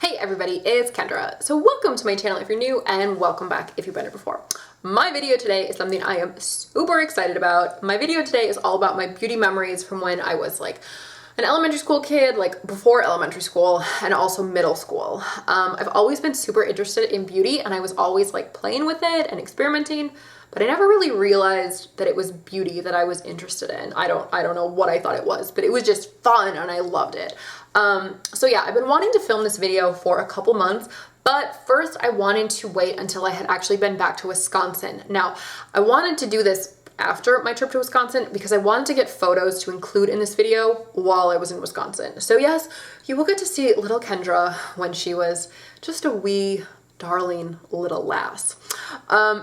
Hey everybody, it's Kendra. So welcome to my channel if you're new, and welcome back if you've been here before. My video today is something I am super excited about. My video today is all about my beauty memories from when I was like an elementary school kid, like before elementary school, and also middle school. I've always been super interested in beauty, and I was always like playing with it and experimenting, but I never really realized that it was beauty that I was interested in. I don't know what I thought it was, but it was just fun and I loved it. So yeah, I've been wanting to film this video for a couple months, but first I wanted to wait until I had actually been back to Wisconsin. Now, I wanted to do this after my trip to Wisconsin because I wanted to get photos to include in this video while I was in Wisconsin. So yes, you will get to see little Kendra when she was just a wee darling little lass.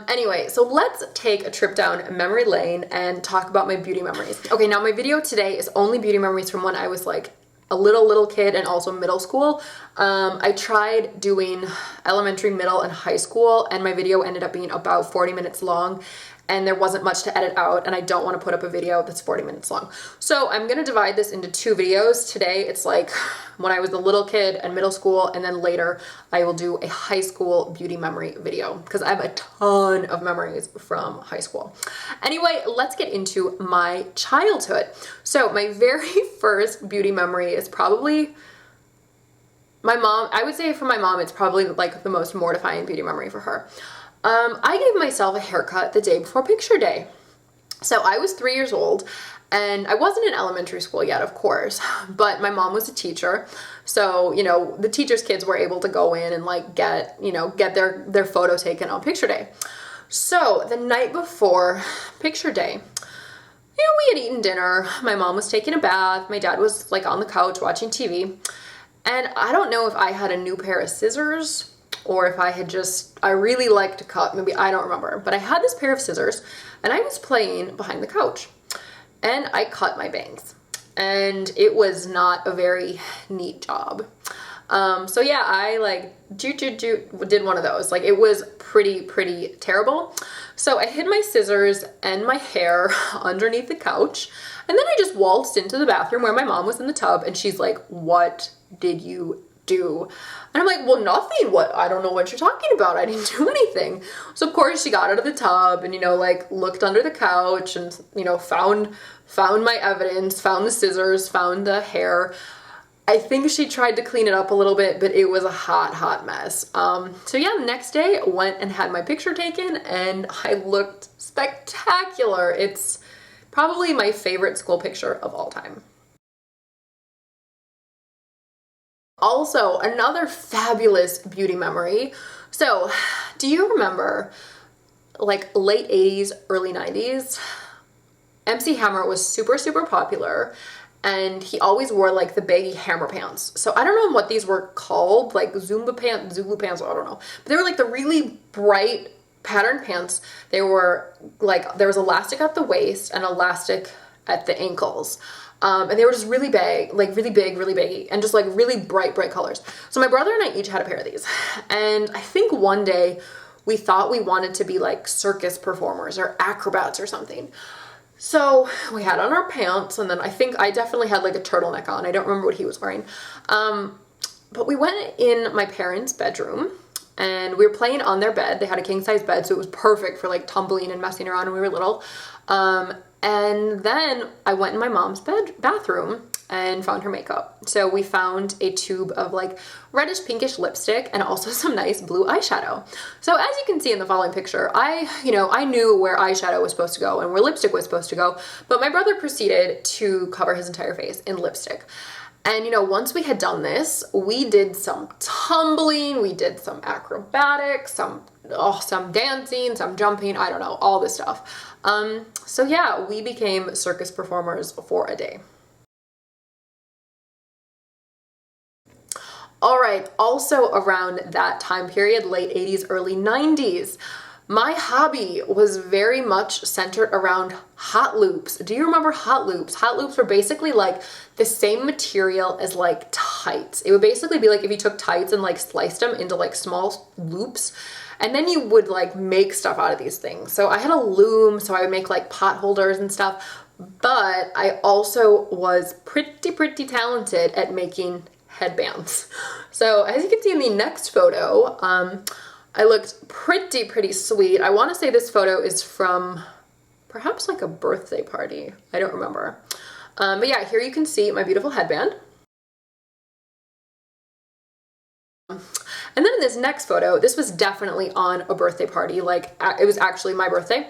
Anyway, so let's take a trip down memory lane and talk about my beauty memories. Okay, now my video today is only beauty memories from when I was like a little kid and also middle school. I tried doing elementary, middle, and high school, and my video ended up being about 40 minutes long, and there wasn't much to edit out, and I don't want to put up a video that's 40 minutes long. So I'm going to divide this into two videos. Today it's like when I was a little kid and middle school, and then later I will do a high school beauty memory video because I have a ton of memories from high school. Anyway, let's get into my childhood. So my very first beauty memory is probably my mom. I would say for my mom, it's probably like the most mortifying beauty memory for her. I gave myself a haircut the day before picture day. So I was 3 years old, and I wasn't in elementary school yet, of course, but my mom was a teacher. So, you know, the teachers' kids were able to go in and like get their photo taken on picture day. So the night before picture day, we had eaten dinner. My mom was taking a bath. My dad was like on the couch watching TV. And I don't know if I had a new pair of scissors or if I really like to cut, maybe, I don't remember, but I had this pair of scissors and I was playing behind the couch and I cut my bangs, and it was not a very neat job. So yeah, I like did one of those. Like, it was pretty terrible. So I hid my scissors and my hair underneath the couch, and then I just waltzed into the bathroom where my mom was in the tub, and she's like, "What did you do?" And I'm like, "Well, nothing. What? I don't know what you're talking about. I didn't do anything." So of course she got out of the tub and, like looked under the couch and, found my evidence, found the scissors, found the hair. I think she tried to clean it up a little bit, but it was a hot mess. So yeah, the next day I went and had my picture taken, and I looked spectacular. It's probably my favorite school picture of all time. Also, another fabulous beauty memory. So, do you remember like late 80s, early 90s? MC Hammer was super popular, and he always wore like the baggy Hammer pants. So I don't know what these were called, like Zumba pants, Zulu pants, I don't know. But they were like the really bright patterned pants. They were like, there was elastic at the waist and elastic at the ankles. And they were just really big, like really big, really baggy, and just like really bright colors. So my brother and I each had a pair of these. And I think one day we thought we wanted to be like circus performers or acrobats or something. So we had on our pants, and then I think I definitely had like a turtleneck on. I don't remember what he was wearing. But we went in my parents' bedroom, and we were playing on their bed. They had a king size bed, so it was perfect for like tumbling and messing around when we were little. And then I went in my mom's bathroom and found her makeup. So we found a tube of like reddish pinkish lipstick and also some nice blue eyeshadow. So as you can see in the following picture, I knew where eyeshadow was supposed to go and where lipstick was supposed to go, but my brother proceeded to cover his entire face in lipstick. And once we had done this, we did some tumbling, we did some acrobatics, some dancing, some jumping, I don't know, all this stuff. So yeah, we became circus performers for a day. All right, also around that time period, late 80s, early 90s, my hobby was very much centered around hot loops. Do you remember hot loops? Hot loops were basically like the same material as like tights. It would basically be like if you took tights and like sliced them into like small loops, and then you would like make stuff out of these things. So I had a loom, so I would make like pot holders and stuff, but I also was pretty talented at making headbands. So as you can see in the next photo, I looked pretty sweet. I want to say this photo is from perhaps like a birthday party. I don't remember. But yeah, here you can see my beautiful headband. And then in this next photo, this was definitely on a birthday party, like it was actually my birthday.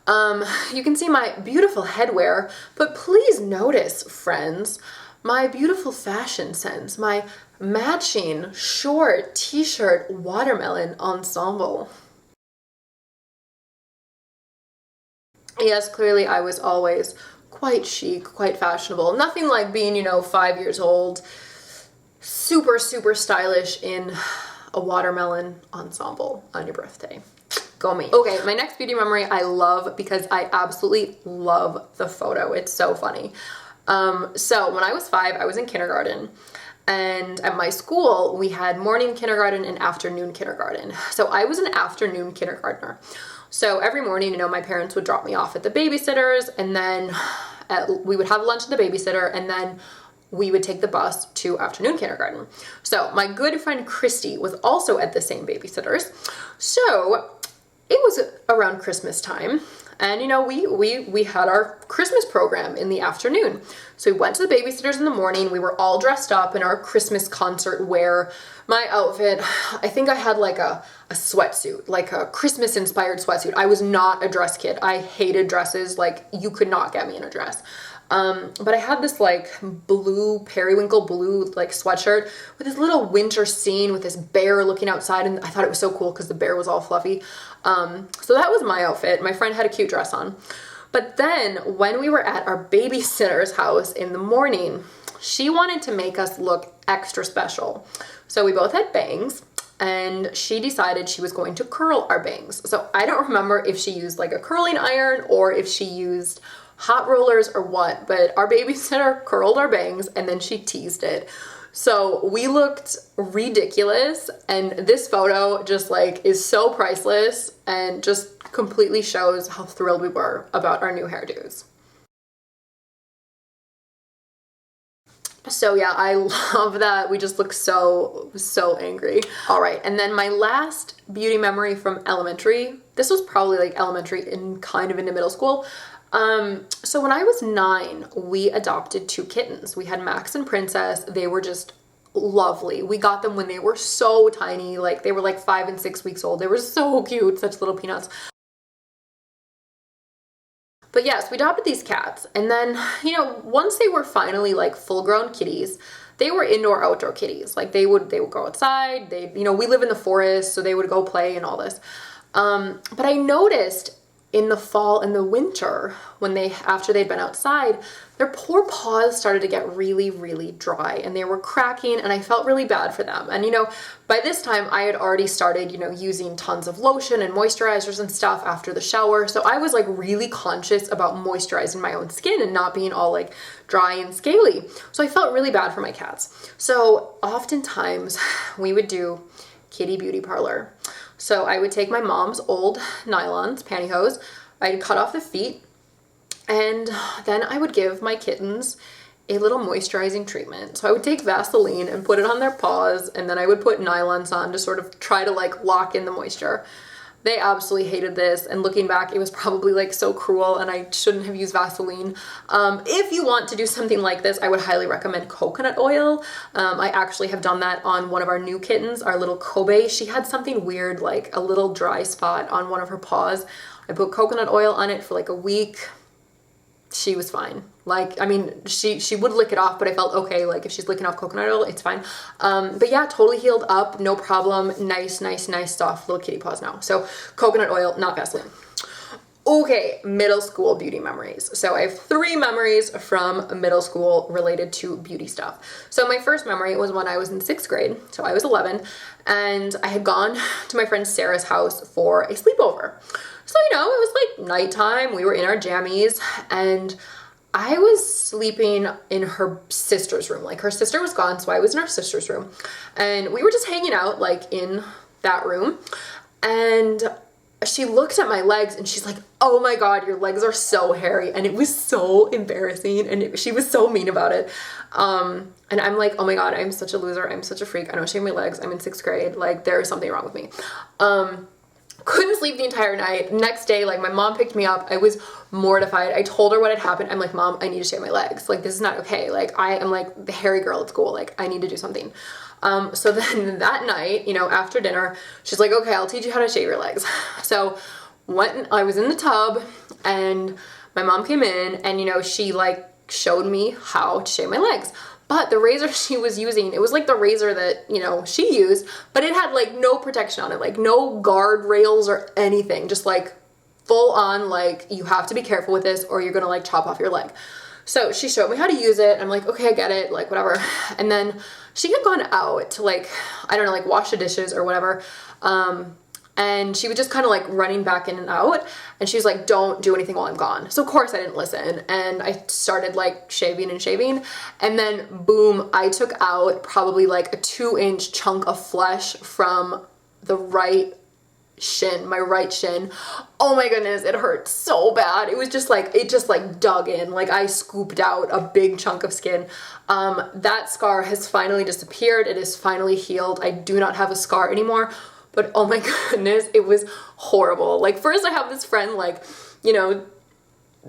You can see my beautiful headwear, but please notice, friends, my beautiful fashion sense, my matching short t-shirt watermelon ensemble. Yes, clearly I was always quite chic, quite fashionable. Nothing like being, 5 years old, super stylish in a watermelon ensemble on your birthday. Go me. Okay, my next beauty memory I love because I absolutely love the photo. It's so funny. So when I was 5, I was in kindergarten, and at my school we had morning kindergarten and afternoon kindergarten. So I was an afternoon kindergartner. So every morning, my parents would drop me off at the babysitter's, and then we would have lunch at the babysitter, and then we would take the bus to afternoon kindergarten. So my good friend Christy was also at the same babysitter's. So it was around Christmas time, and we had our Christmas program in the afternoon. So we went to the babysitter's in the morning. We were all dressed up in our Christmas concert wear. My outfit, I think I had like a sweatsuit, like a Christmas inspired sweatsuit. I was not a dress kid. I hated dresses. Like, you could not get me in a dress. But I had this like blue, periwinkle blue like sweatshirt with this little winter scene with this bear looking outside, and I thought it was so cool because the bear was all fluffy. So that was my outfit. My friend had a cute dress on. But then when we were at our babysitter's house in the morning, she wanted to make us look extra special. So we both had bangs, and she decided she was going to curl our bangs. So I don't remember if she used like a curling iron or if she used hot rollers or what, but our babysitter curled our bangs and then she teased it. So we looked ridiculous, and this photo just like is so priceless and just completely shows how thrilled we were about our new hairdos. So yeah, I love that we just look so angry. All right, and then my last beauty memory from elementary, this was probably like elementary and kind of into middle school. So when I was 9, we adopted 2 kittens. We had Max and Princess. They were just lovely. We got them when they were so tiny, like they were like 5 and 6 weeks old. They were so cute, such little peanuts. But yes, we adopted these cats, and then, once they were finally like full-grown kitties, they were indoor outdoor kitties. Like they would go outside. We live in the forest, so they would go play and all this. But I noticed in the fall and the winter, after they'd been outside, their poor paws started to get really dry, and they were cracking, and I felt really bad for them. And by this time I had already started, using tons of lotion and moisturizers and stuff after the shower. So I was like really conscious about moisturizing my own skin and not being all like dry and scaly. So I felt really bad for my cats. So oftentimes we would do kitty beauty parlor. So I would take my mom's old nylons, pantyhose, I'd cut off the feet, and then I would give my kittens a little moisturizing treatment. So I would take Vaseline and put it on their paws, and then I would put nylons on to sort of try to like lock in the moisture. They absolutely hated this, and looking back, it was probably like so cruel, and I shouldn't have used Vaseline. If you want to do something like this, I would highly recommend coconut oil. I actually have done that on one of our new kittens, our little Kobe. She had something weird, like a little dry spot on one of her paws. I put coconut oil on it for like a week. She was fine. Like, I mean, she would lick it off, but I felt okay. Like if she's licking off coconut oil, it's fine. But yeah, totally healed up, no problem. Nice, soft little kitty paws now. So coconut oil, not Vaseline. Okay, middle school beauty memories. So I have 3 memories from middle school related to beauty stuff. So my first memory was when I was in 6th grade. So I was 11, and I had gone to my friend Sarah's house for a sleepover. So, it was like nighttime. We were in our jammies, and I was sleeping in her sister's room. Like her sister was gone, so I was in her sister's room, and we were just hanging out like in that room. And she looked at my legs and she's like, oh my God, your legs are so hairy. And it was so embarrassing, and she was so mean about it. And I'm like, oh my God, I'm such a loser. I'm such a freak. I don't shave my legs. I'm in 6th grade. Like, there is something wrong with me. Couldn't sleep the entire night. Next day, like, my mom picked me up. I was mortified. I told her what had happened. I'm like, Mom, I need to shave my legs. Like, this is not okay. Like, I am like the hairy girl at school. Like, I need to do something. So then that night, you know, after dinner, she's like, okay, I'll teach you how to shave your legs. So I was in the tub, and my mom came in, and, you know, she like showed me how to shave my legs. But the razor she was using, it was like the razor that, you know, she used, but it had like no protection on it, like no guard rails or anything, just like full on, like, you have to be careful with this or you're gonna like chop off your leg. So she showed me how to use it. I'm like, okay, I get it, like, whatever. And then she had gone out to, like, I don't know, like wash the dishes or whatever. And she was just kind of like running back in and out, and she was like, don't do anything while I'm gone. So of course I didn't listen, and I started like shaving, and then boom, I took out probably like a 2-inch chunk of flesh from the right shin, my right shin. Oh my goodness, it hurt so bad. It was just like, it just like dug in, like I scooped out a big chunk of skin. That scar has finally disappeared. It is finally healed. I do not have a scar anymore. But oh my goodness, it was horrible. Like, first I have this friend, like, you know,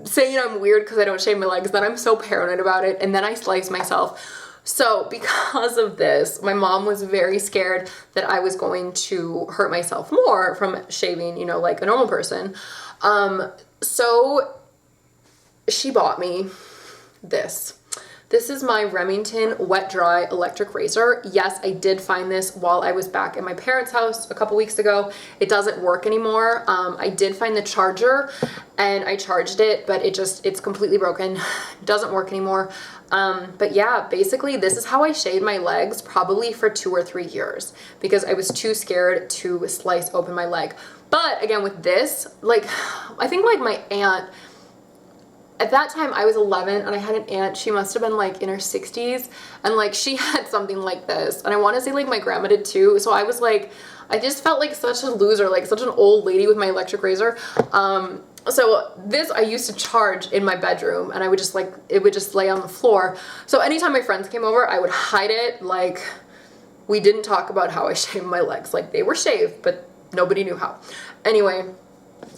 saying I'm weird because I don't shave my legs, then I'm so paranoid about it, and then I slice myself. So because of this, my mom was very scared that I was going to hurt myself more from shaving, you know, like a normal person. So she bought me this. This is my Remington Wet Dry Electric Razor. Yes, I did find this while I was back at my parents' house a couple weeks ago. It doesn't work anymore. I did find the charger and I charged it, but it's completely broken. It doesn't work anymore. But yeah, basically this is how I shaved my legs probably for 2 or 3 years because I was too scared to slice open my leg. But again, with this, like, I think like my aunt, at that time I was 11 and I had an aunt, she must have been like in her 60s, and like she had something like this, and I want to say like my grandma did too. So I was like, I just felt like such a loser, like such an old lady with my electric razor. So this I used to charge in my bedroom, and I would just like, it would just lay on the floor. So anytime my friends came over, I would hide it. Like, we didn't talk about how I shaved my legs. Like, they were shaved, but nobody knew how. Anyway,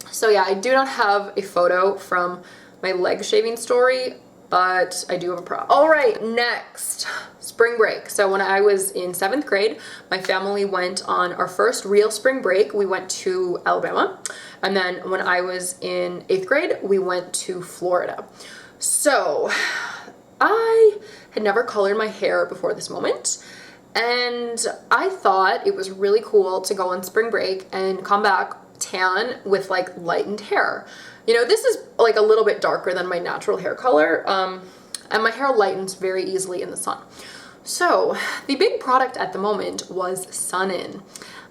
so yeah, I do not have a photo from my leg shaving story, but I do have a prop. All right, next, spring break. So when I was in 7th grade, my family went on our first real spring break. We went to Alabama. And then when I was in 8th grade, we went to Florida. So I had never colored my hair before this moment, and I thought it was really cool to go on spring break and come back tan with like lightened hair. You know, this is like a little bit darker than my natural hair color, and my hair lightens very easily in the sun. So the big product at the moment was Sun-In.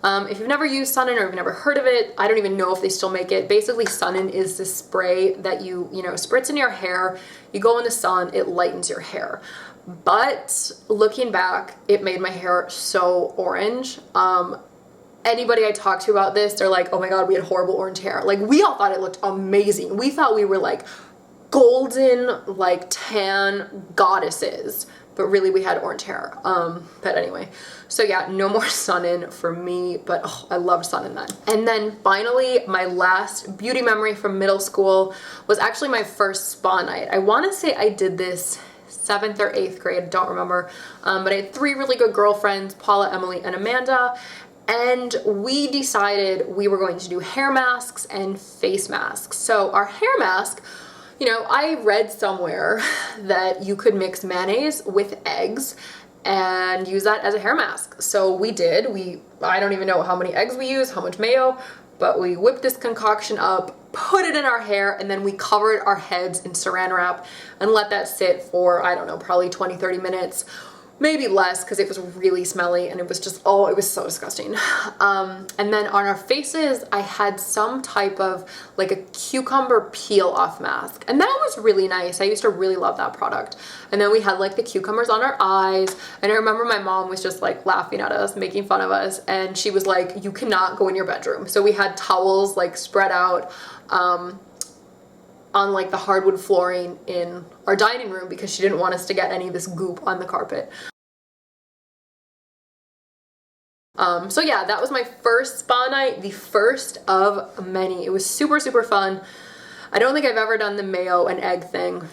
If you've never used Sun-In or you've never heard of it, I don't even know if they still make it. Basically, Sun-In is this spray that you know, spritz in your hair, you go in the sun, it lightens your hair. But looking back, it made my hair so orange. Anybody I talked to about this, they're like, oh my God, we had horrible orange hair. Like, we all thought it looked amazing. We thought we were like golden, like tan goddesses, but really we had orange hair. But anyway, so yeah, no more Sun-In for me, but oh, I loved Sun-In then. And then finally, my last beauty memory from middle school was actually my first spa night. I want to say I did this 7th or 8th grade, I don't remember, but I had 3 really good girlfriends, Paula, Emily, and Amanda. And we decided we were going to do hair masks and face masks. So our hair mask, you know, I read somewhere that you could mix mayonnaise with eggs and use that as a hair mask. So we did. I don't even know how many eggs we used, how much mayo, but we whipped this concoction up, put it in our hair, and then we covered our heads in saran wrap and let that sit for, I don't know, probably 20, 30 minutes. maybe less because it was really smelly and it was just, oh, it was so disgusting. And then on our faces, I had some type of like a cucumber peel off mask, and that was really nice. I used to really love that product. And then we had like the cucumbers on our eyes, and I remember my mom was just like laughing at us, making fun of us, and she was like, you cannot go in your bedroom. So we had towels like spread out on like the hardwood flooring in our dining room because she didn't want us to get any of this goop on the carpet. So yeah, that was my first spa night, the first of many. It was super, super fun. I don't think I've ever done the mayo and egg thing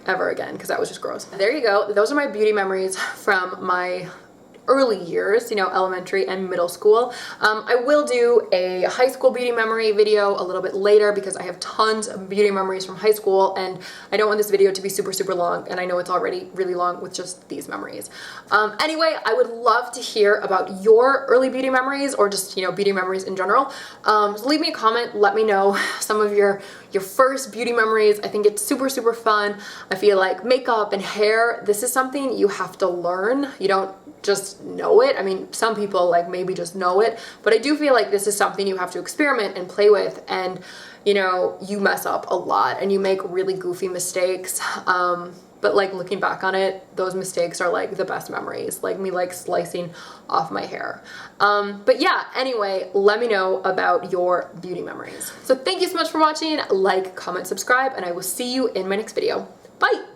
ever again because that was just gross. There you go. Those are my beauty memories from my early years, you know, elementary and middle school. I will do a high school beauty memory video a little bit later because I have tons of beauty memories from high school, and I don't want this video to be super, super long, and I know it's already really long with just these memories. Anyway, I would love to hear about your early beauty memories or just, you know, beauty memories in general. So leave me a comment, let me know some of your first beauty memories. I think it's super, super fun. I feel like makeup and hair, this is something you have to learn. You don't just know it. I mean, some people like maybe just know it, but I do feel like this is something you have to experiment and play with, and you know, you mess up a lot and you make really goofy mistakes. But like looking back on it, those mistakes are like the best memories, like me like slicing off my hair. But yeah, anyway, let me know about your beauty memories. So thank you so much for watching. Like, comment, subscribe, and I will see you in my next video. Bye!